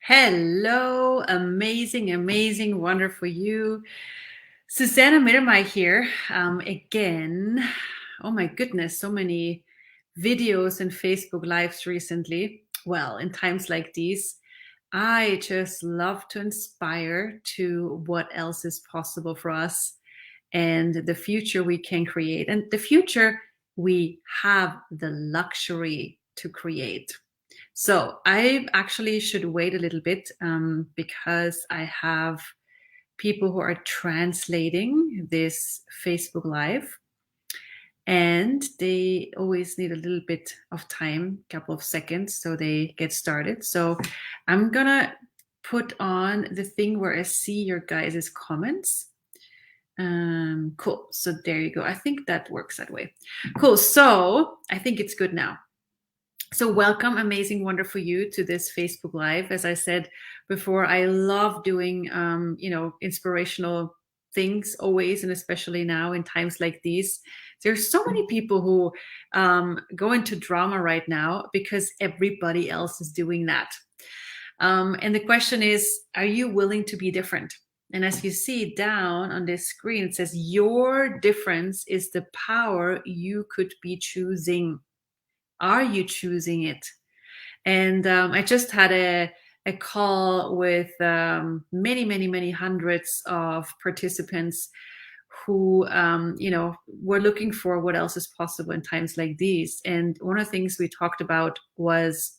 Hello, amazing, amazing, wonderful you. Susanna Mittermaier here again. Oh my goodness, so many videos and Facebook Lives recently. Well, in times like these, I just love to inspire to what else is possible for us and the future we can create, and the future we have the luxury to create. So I actually should wait a little bit because I have people who are translating this Facebook Live, and they always need a little bit of time, a couple of seconds, so they get started. So I'm gonna put on the thing where I see your guys' comments. Cool. So there you go. I think that works that way. Cool. So I think it's good now. So welcome, amazing, wonderful you to this Facebook Live. As I said before, I love doing, inspirational things always, and especially now in times like these. There's so many people who go into drama right now because everybody else is doing that. And the question is, are you willing to be different? And as you see down on this screen, it says your difference is the power you could be choosing. Are you choosing it? And I just had a call with many hundreds of participants who, were looking for what else is possible in times like these. And one of the things we talked about was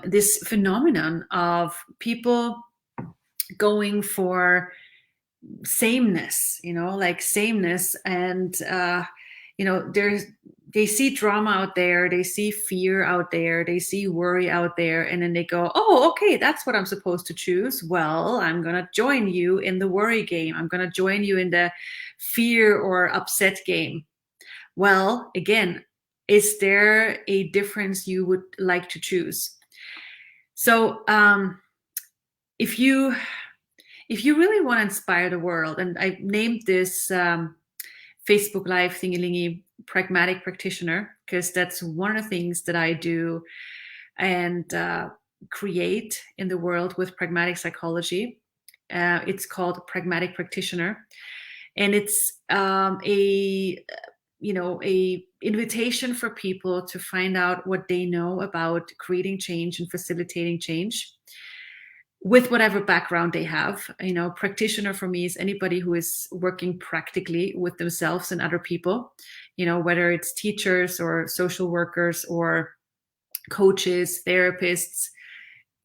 this phenomenon of people going for sameness, like sameness. And, they see drama out there, they see fear out there, they see worry out there, and then they go, oh, okay, that's what I'm supposed to choose. Well, I'm going to join you in the worry game. I'm going to join you in the fear or upset game. Well, again, is there a difference you would like to choose? So if you really want to inspire the world, and I named this Facebook Live thingy-lingy Pragmatic Practitioner, because that's one of the things that I do and create in the world with pragmatic psychology. It's called Pragmatic Practitioner, and it's a invitation for people to find out what they know about creating change and facilitating change with whatever background they have. Practitioner for me is anybody who is working practically with themselves and other people, whether it's teachers or social workers or coaches, therapists,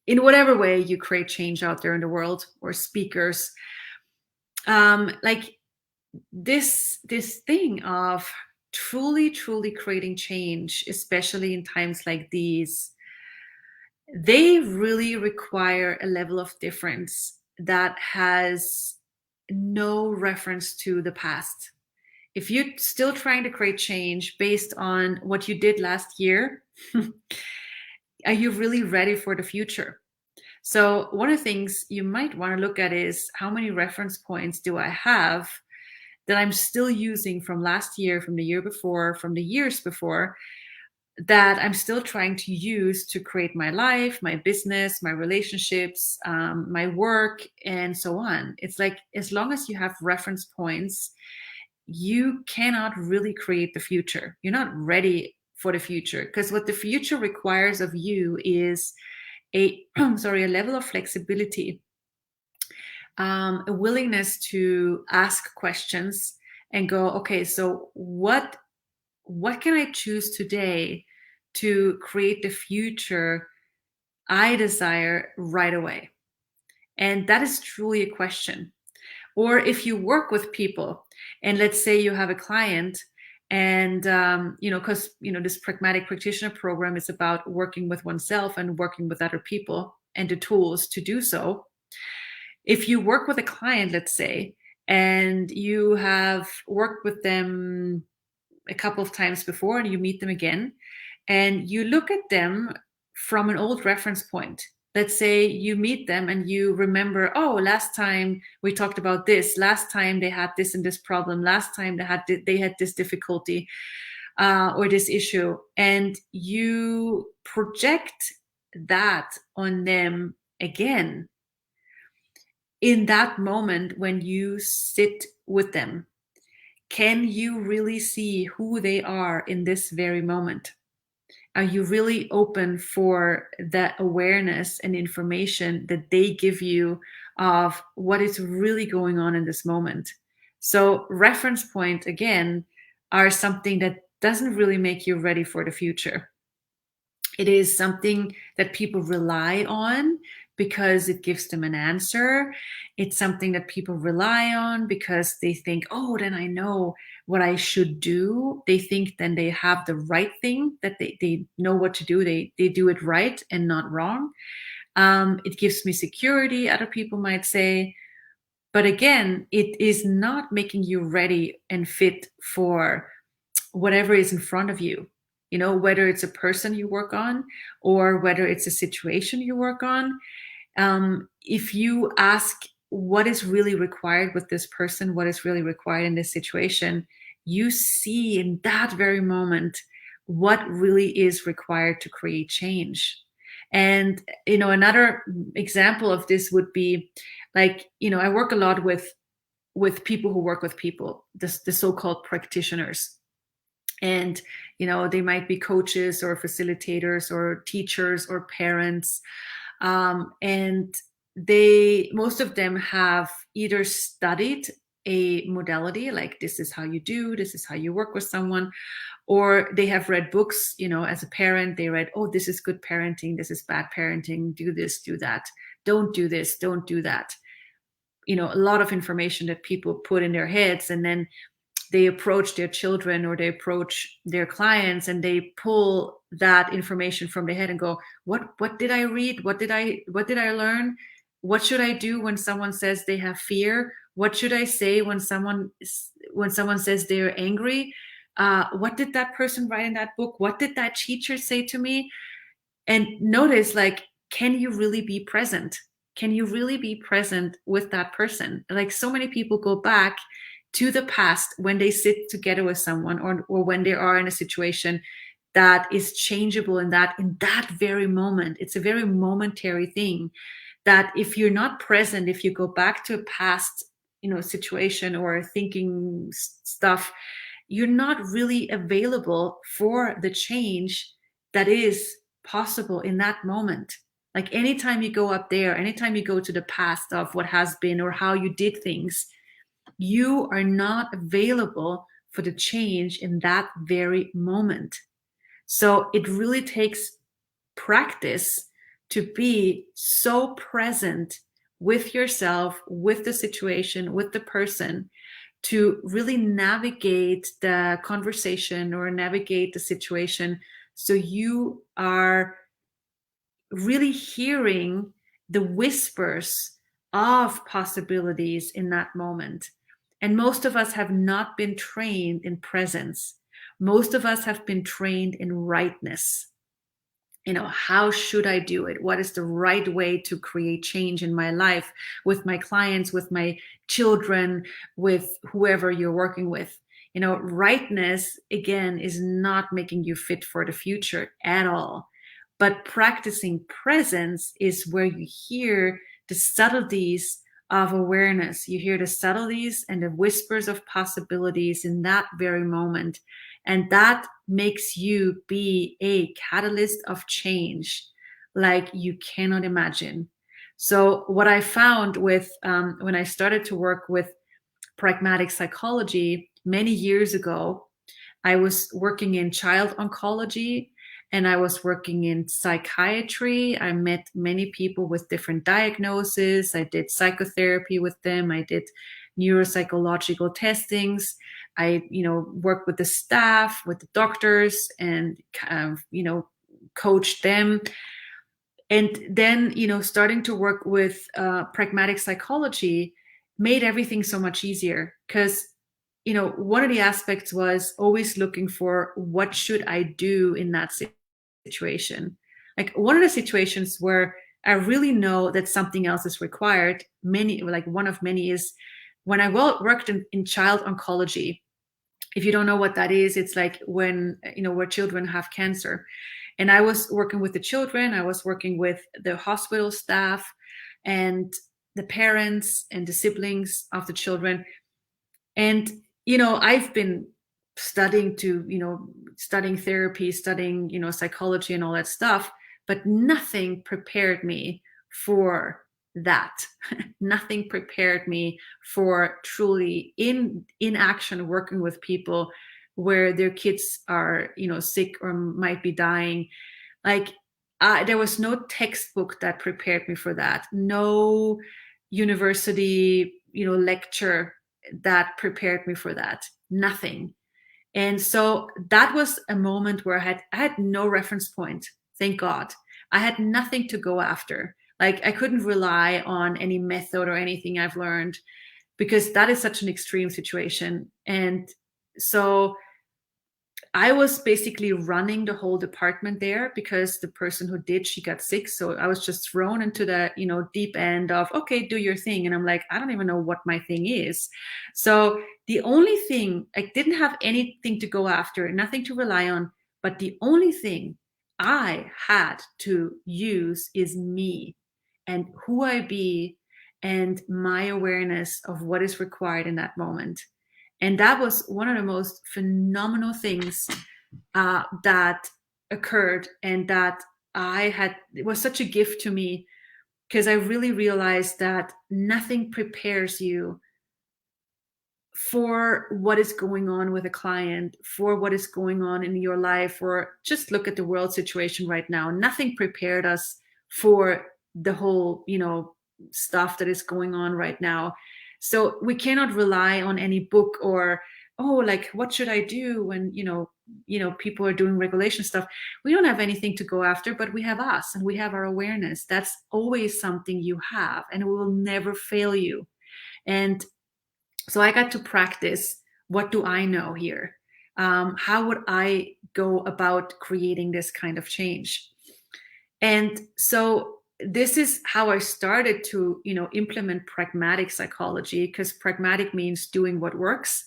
in whatever way you create change out there in the world, or speakers. Like this thing of truly creating change, especially in times like these, they really require a level of difference that has no reference to the past. If you're still trying to create change based on what you did last year, are you really ready for the future? So one of the things you might want to look at is, how many reference points do I have that I'm still using from last year, from the year before, from the years before, that I'm still trying to use to create my life, my business, my relationships, my work, and so on. It's like, as long as you have reference points, you cannot really create the future. You're not ready for the future, because what the future requires of you is a level of flexibility, a willingness to ask questions and go, okay, so what can I choose today to create the future I desire right away? And that is truly a question. Or if you work with people, and let's say you have a client, and because this Pragmatic Practitioner program is about working with oneself and working with other people and the tools to do so. If you work with a client, let's say, and you have worked with them a couple of times before, and you meet them again, and you look at them from an old reference point. Let's say you meet them and you remember, oh, last time we talked about this, last time they had this and this problem, last time they had this difficulty or this issue, and you project that on them again in that moment when you sit with them? Can you really see who they are in this very moment? Are you really open for that awareness and information that they give you of what is really going on in this moment? So reference point again are something that doesn't really make you ready for the future. It is something that people rely on because it gives them an answer. It's something that people rely on because they think, oh, then I know what I should do. They think then they have the right thing, that they know what to do. They do it right and not wrong. It gives me security, other people might say. But again, it is not making you ready and fit for whatever is in front of you, whether it's a person you work on or whether it's a situation you work on. If you ask what is really required with this person, what is really required in this situation, you see in that very moment what really is required to create change. And another example of this would be like, I work a lot with people who work with people, the so-called practitioners. And they might be coaches or facilitators or teachers or parents, and most of them have either studied a modality, like this is how you do, this is how you work with someone, or they have read books. As a parent, they read, oh, this is good parenting, this is bad parenting, do this, do that, don't do this, don't do that. A lot of information that people put in their heads, and then they approach their children or they approach their clients and they pull that information from their head and go, what did I read? What did I learn? What should I do when someone says they have fear? What should I say when someone says they're angry? What did that person write in that book? What did that teacher say to me? And notice, like, can you really be present? Can you really be present with that person? Like, so many people go back to the past when they sit together with someone, or when they are in a situation that is changeable in that very moment. It's a very momentary thing that if you're not present, if you go back to a past situation or thinking stuff, you're not really available for the change that is possible in that moment. Like, anytime you go up there, anytime you go to the past of what has been or how you did things, you are not available for the change in that very moment. So it really takes practice to be so present with yourself, with the situation, with the person, to really navigate the conversation or navigate the situation, so you are really hearing the whispers of possibilities in that moment. And most of us have not been trained in presence. Most of us have been trained in rightness. How should I do it? What is the right way to create change in my life, with my clients, with my children, with whoever you're working with? Rightness, again, is not making you fit for the future at all. But practicing presence is where you hear the subtleties of awareness. You hear the subtleties and the whispers of possibilities in that very moment. And that makes you be a catalyst of change like you cannot imagine. So what I found with when I started to work with pragmatic psychology many years ago, I was working in child oncology and I was working in psychiatry. I met many people with different diagnoses. I did psychotherapy with them. I did neuropsychological testings. I, worked with the staff, with the doctors, and coached them. And then, starting to work with pragmatic psychology made everything so much easier, because one of the aspects was always looking for, what should I do in that situation? Like, one of the situations where I really know that something else is required, one of many, is when I worked in child oncology. If you don't know what that is, it's like when, where children have cancer. And I was working with the children, I was working with the hospital staff and the parents and the siblings of the children. And, I've been studying therapy, studying, psychology and all that stuff, but nothing prepared me for that. Nothing prepared me for truly in action working with people where their kids are, sick or might be dying. Like, there was no textbook that prepared me for that. No university, lecture that prepared me for that. Nothing. And so that was a moment where I had no reference point. Thank God. I had nothing to go after. Like, I couldn't rely on any method or anything I've learned, because that is such an extreme situation. And so I was basically running the whole department there, because the person who did, she got sick. So I was just thrown into the, deep end of, okay, do your thing. And I'm like, I don't even know what my thing is. So the only thing, I didn't have anything to go after, nothing to rely on, but the only thing I had to use is me and who I be and my awareness of what is required in that moment. And that was one of the most phenomenal things that occurred, and that it was such a gift to me, because I really realized that nothing prepares you for what is going on with a client, for what is going on in your life, or just look at the world situation right now. Nothing prepared us for the whole, stuff that is going on right now. So we cannot rely on any book or, oh, like, what should I do when, people are doing regulation stuff. We don't have anything to go after, but we have us and we have our awareness. That's always something you have, and it will never fail you. And so I got to practice, what do I know here? How would I go about creating this kind of change? And so this is how I started to, implement pragmatic psychology, because pragmatic means doing what works,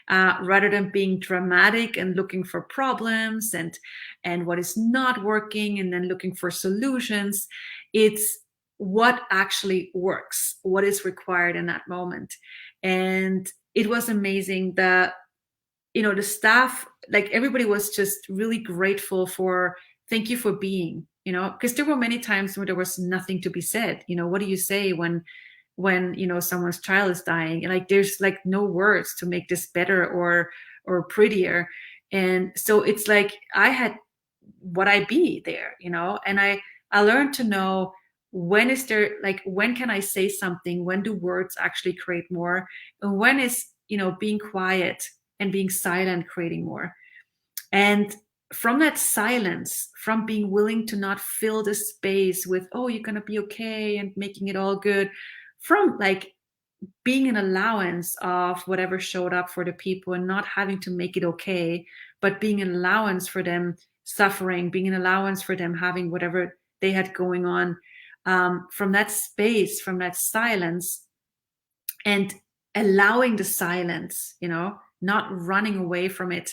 rather than being dramatic and looking for problems and what is not working and then looking for solutions. It's what actually works, what is required in that moment. And it was amazing that, the staff, like, everybody was just really grateful for, thank you for being, because there were many times where there was nothing to be said. What do you say when someone's child is dying? Like, there's like no words to make this better or prettier. And so it's like, I had what I be there, and I learned to know, when is there, like, when can I say something? When do words actually create more? And when is, being quiet and being silent creating more? And from that silence, from being willing to not fill the space with, oh, you're going to be okay, and making it all good, from like being an allowance of whatever showed up for the people and not having to make it okay, but being an allowance for them suffering, being an allowance for them having whatever they had going on, from that space, from that silence, and allowing the silence, not running away from it.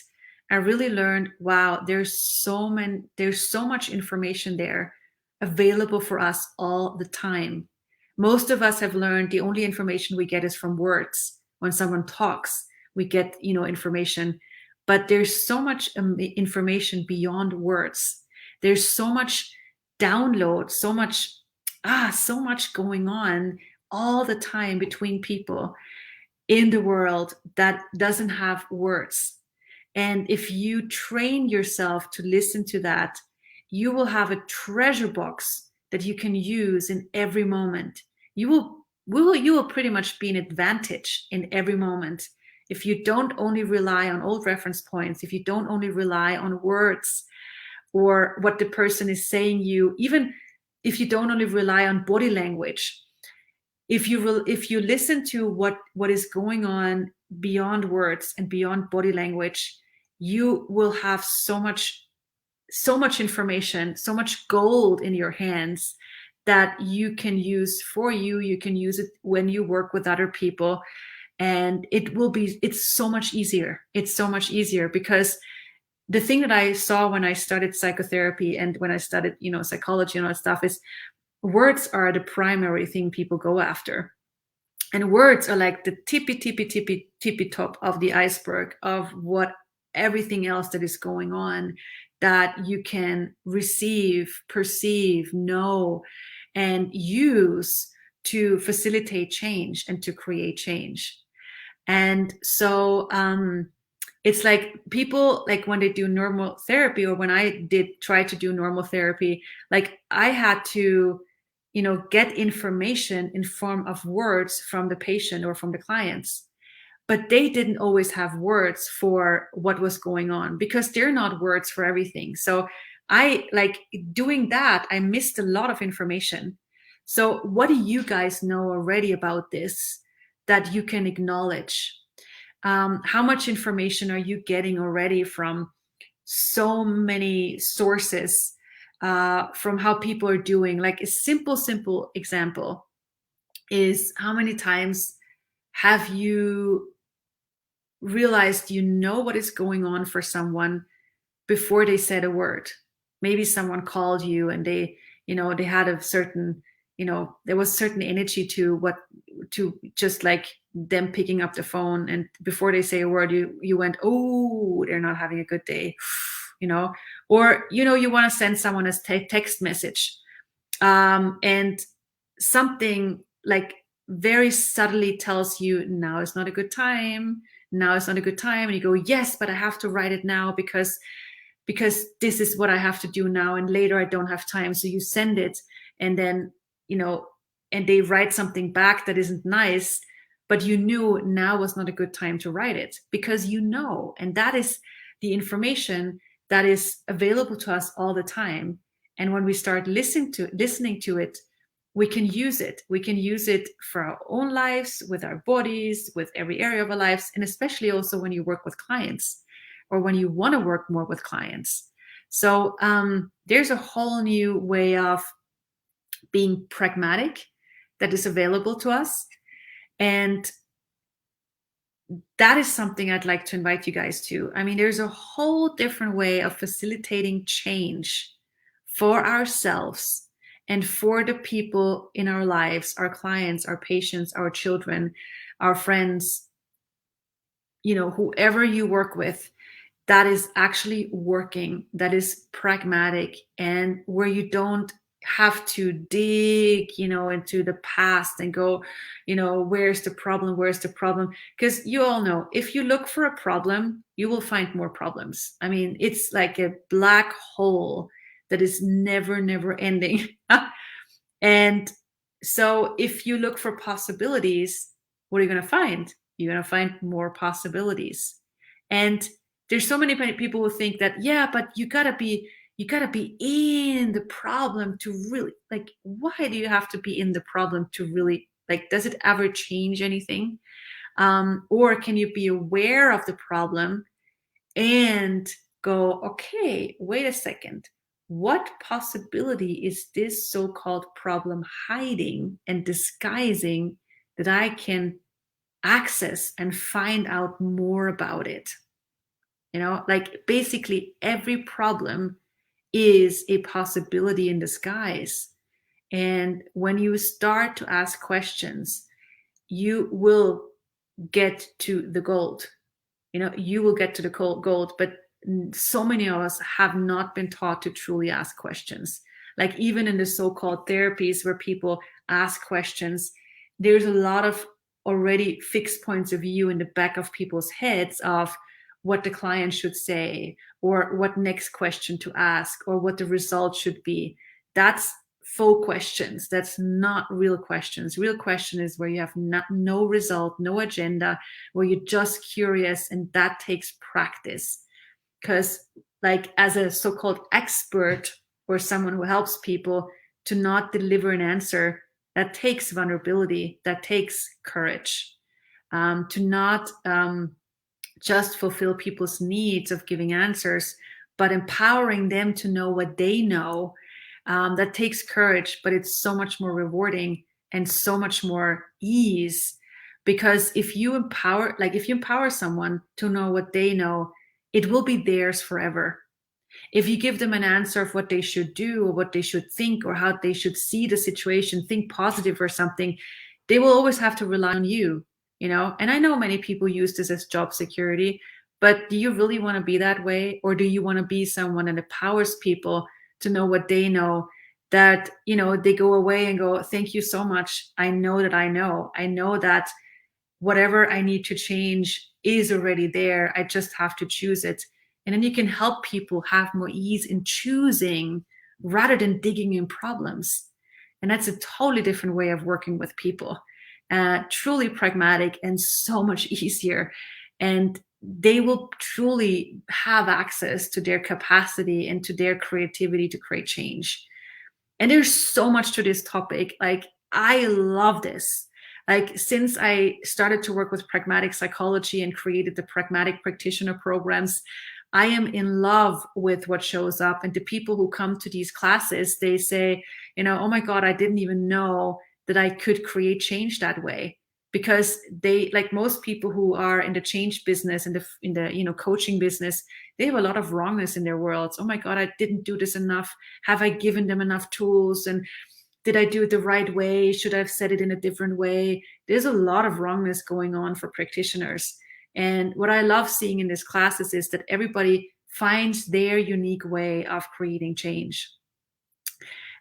I really learned, wow, there's so much information there available for us all the time. Most of us have learned the only information we get is from words. When someone talks, we get, information, but there's so much information beyond words. There's so much download, so much going on all the time between people in the world that doesn't have words. And if you train yourself to listen to that, you will have a treasure box that you can use in every moment. You will pretty much be an advantage in every moment. If you don't only rely on old reference points, if you don't only rely on words or what the person is saying you, even if you don't only rely on body language, if you listen to what is going on beyond words and beyond body language, you will have so much information, so much gold in your hands that you can use for you. You can use it when you work with other people, and it's so much easier. It's so much easier because the thing that I saw when I started psychotherapy and when I studied, psychology and all that stuff is words are the primary thing people go after. And words are like the tippy top of the iceberg of what everything else that is going on that you can receive, perceive, know, and use to facilitate change and to create change. And so it's like people, like when they do normal therapy, or when I did try to do normal therapy, like I had to, get information in form of words from the patient or from the clients, but they didn't always have words for what was going on because they're not words for everything. So I, like, doing that, I missed a lot of information. So what do you guys know already about this that you can acknowledge? How much information are you getting already from so many sources, from how people are doing? Like a simple example is, how many times have you realized what is going on for someone before they said a word? Maybe someone called you and they had a certain, there was certain energy to just like them picking up the phone, and before they say a word, you went, oh, they're not having a good day, or you want to send someone a text message, and something like very subtly tells you, now is not a good time, now is not a good time, and you go, yes, but I have to write it now because this is what I have to do now, and later I don't have time. So you send it, and then and they write something back that isn't nice, but you knew now was not a good time to write it, because and that is the information that is available to us all the time. And when we start listening to it, we can use it. We can use it for our own lives, with our bodies, with every area of our lives, and especially also when you work with clients, or when you want to work more with clients. So there's a whole new way of being pragmatic that is available to us. And that is something I'd like to invite you guys to. I mean, there's a whole different way of facilitating change for ourselves and for the people in our lives, our clients, our patients, our children, our friends, whoever you work with, that is actually working, that is pragmatic, and where you don't have to dig, into the past and go, where's the problem? Because you all know, if you look for a problem, you will find more problems. I mean, it's like a black hole that is never ending. And so if you look for possibilities, what are you going to find? You're going to find more possibilities. And there's so many people who think that, yeah, but you gotta be in the problem to really, like, why do you have to be in the problem to really, like, does it ever change anything? Or can you be aware of the problem and go, okay, wait a second, what possibility is this so-called problem hiding and disguising that I can access and find out more about it? Like, basically every problem is a possibility in disguise. And when you start to ask questions, you will get to the gold. You will get to the gold, but so many of us have not been taught to truly ask questions. Like, even in the so-called therapies where people ask questions, there's a lot of already fixed points of view in the back of people's heads of what the client should say, or what next question to ask, or what the result should be. That's faux questions. That's not real questions. Real question is where you have no result, no agenda, where you're just curious, and that takes practice. Because, like, as a so-called expert or someone who helps people, to not deliver an answer, that takes vulnerability, that takes courage. To not just fulfill people's needs of giving answers, but empowering them to know what they know. That takes courage, but it's so much more rewarding and so much more ease. Because if you empower someone to know what they know, it will be theirs forever. If you give them an answer of what they should do or what they should think or how they should see the situation, think positive or something, they will always have to rely on you, you know? And I know many people use this as job security, but do you really want to be that way? Or do you want to be someone that empowers people to know what they know, that, you know, they go away and go, thank you so much. I know that I know. I know that whatever I need to change is already there. I just have to choose it. And then you can help people have more ease in choosing rather than digging in problems. And that's a totally different way of working with people. Truly pragmatic and so much easier. And they will truly have access to their capacity and to their creativity to create change. And there's so much to this topic. Like, I love this. Like, since I started to work with pragmatic psychology and created the Pragmatic Practitioner programs, I am in love with what shows up. And the people who come to these classes, they say, you know, oh my God, I didn't even know that I could create change that way. Because they, like most people who are in the change business, in the you know, coaching business, they have a lot of wrongness in their worlds. Oh my God, I didn't do this enough. Have I given them enough tools? And did I do it the right way? Should I have said it in a different way? There's a lot of wrongness going on for practitioners. And what I love seeing in these classes is that everybody finds their unique way of creating change.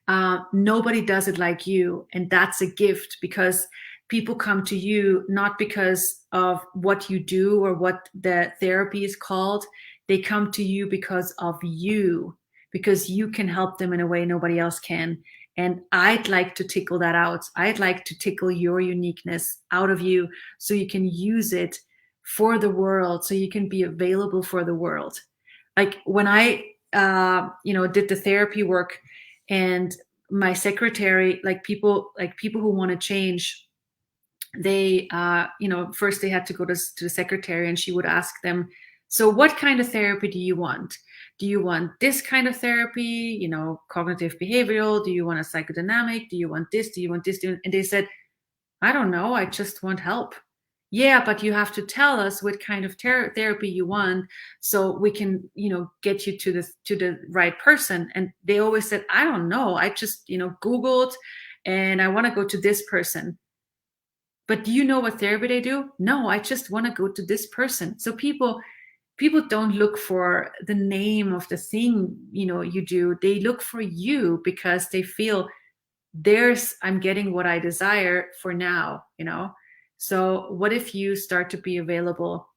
Nobody does it like you. And that's a gift, because people come to you not because of what you do or what the therapy is called. They come to you because of you, because you can help them in a way nobody else can. And I'd like to tickle that out. I'd like to tickle your uniqueness out of you so you can use it for the world, so you can be available for the world. Like when I, did the therapy work, and my secretary, like people who want to change, they, first they had to go to the secretary, and she would ask them, so what kind of therapy do you want? Do you want this kind of therapy, cognitive behavioral? Do you want a psychodynamic? Do you want this? Do you want this? And they said, I don't know. I just want help. Yeah, but you have to tell us what kind of therapy you want, so we can, get you to the right person. And they always said, I don't know. I just, Googled, and I want to go to this person. But do you know what therapy they do? No, I just want to go to this person. So people don't look for the name of the thing, you do. They look for you because they feel I'm getting what I desire for now, So what if you start to be available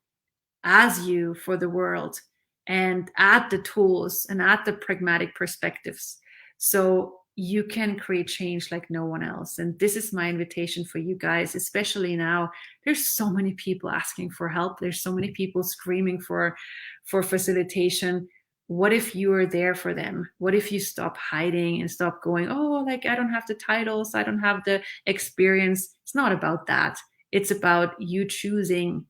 as you for the world, and add the tools and add the pragmatic perspectives, so you can create change like no one else? And this is my invitation for you guys, especially now. There's so many people asking for help. There's so many people screaming for facilitation. What if you are there for them? What if you stop hiding and stop going, oh, like, I don't have the titles, I don't have the experience? It's not about that. It's about you choosing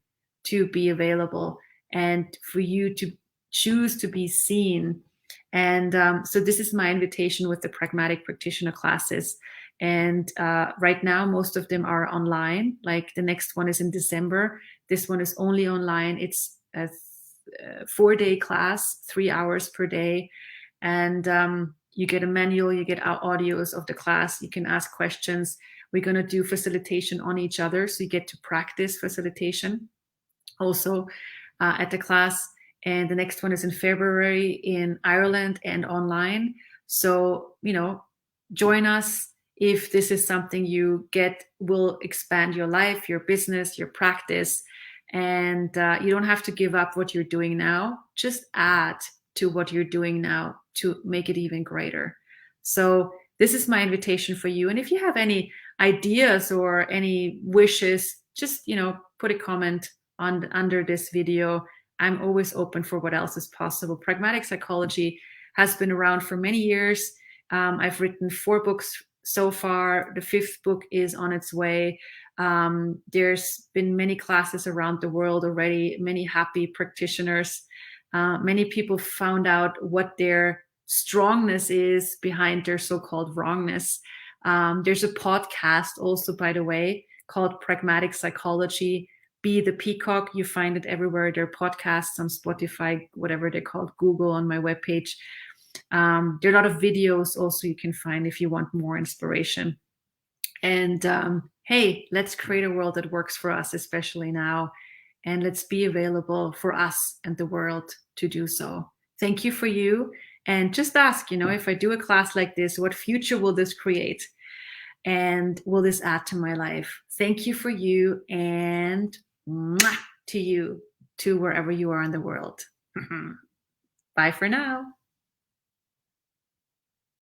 to be available, and for you to choose to be seen. And so this is my invitation with the Pragmatic Practitioner classes. And right now, most of them are online. Like the next one is in December. This one is only online. It's a 4-day class, 3 hours per day. And you get a manual, you get audios of the class. You can ask questions. We're going to do facilitation on each other, so you get to practice facilitation also at the class. And the next one is in February in Ireland and online. So, join us if this is something you get will expand your life, your business, your practice. And you don't have to give up what you're doing now. Just add to what you're doing now to make it even greater. So this is my invitation for you. And if you have any ideas or any wishes, just, put a comment under this video. I'm always open for what else is possible. Pragmatic psychology has been around for many years. I've written 4 books so far. The 5th book is on its way. There's been many classes around the world already, many happy practitioners. Many people found out what their strongness is behind their so-called wrongness. There's a podcast also, by the way, called Pragmatic Psychology, Be the Peacock. You find it everywhere. There are podcasts on Spotify, whatever they're called, Google, on my webpage. There are a lot of videos also you can find if you want more inspiration. And hey, let's create a world that works for us, especially now. And let's be available for us and the world to do so. Thank you for you. And just ask, if I do a class like this, what future will this create? And will this add to my life? Thank you for you, and mwah, to you, to wherever you are in the world. Bye for now.